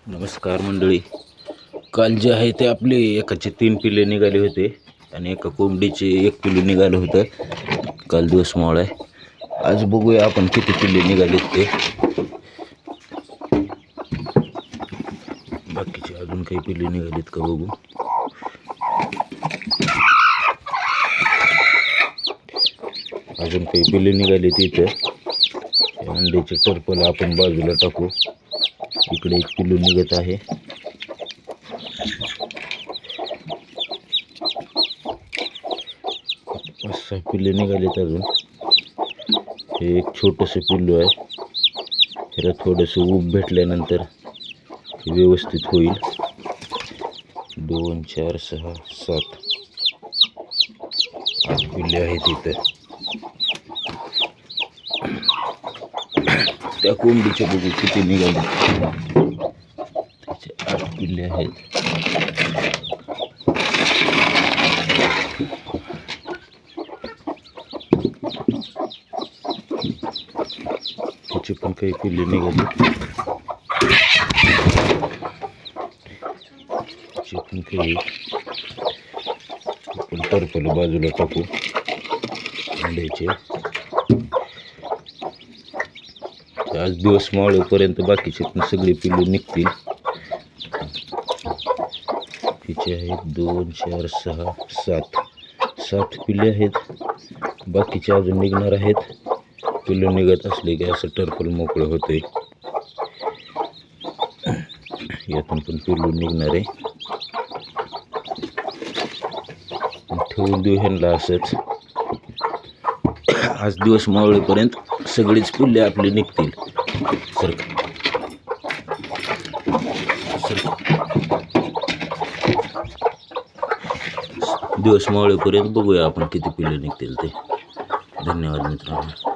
नमस्कार मंडळी. काल जे आहे ते आपले एकाचे 3 पिल्ले निघाले होते आणि एका कोंबडीचे 1 पिल्लू निघालं होतं. काल दिवस मोड आहे. आज बघूया आपण किती पिल्ले निघालेत ते. बाकीचे अजून काही पिल्ले निघालेत का बघू. अजून काही पिल्ले निघालेत इथं. अंड्याचे टरपल आपण बाजूला टाकू. इकडे 1 पिल्लू निघत आहे. पाच 6 पिल्ले निघालेत अजून. हे एक छोटंसं पिल्लू आहे. त्याला थोडंसं ऊब भेटल्यानंतर व्यवस्थित होईल. 2 4 6 7 8 पिल्ले आहेत इथं. त्या कोंबडीचे बघू किती निघाले. त्याचे 8 पिल्ले आहेत. त्याचे पण काही पिल्ले निघाले. त्याचे पण काही आपण टरपल बाजूला टाकू अंड्याचे. आज दिवस मावळेपर्यंत बाकीचे पण सगळे पिल्ले निघतील. तिचे आहेत 2 4 6 7 पिल्ले आहेत. बाकीचे अजून निघणार आहेत. पिल्ले निघत असले की असं टरपल मोकळं होते. यातून पण पिल्लू निघणार आहे. ठेवून देऊ ह्यांना असंच. आज दिवस मावळेपर्यंत सगळेच पिल्ले आपले निघतील. दिवस मावळेपर्यंत बघूया आपण किती पिल्ले निघतील ते. धन्यवाद मित्रांनो.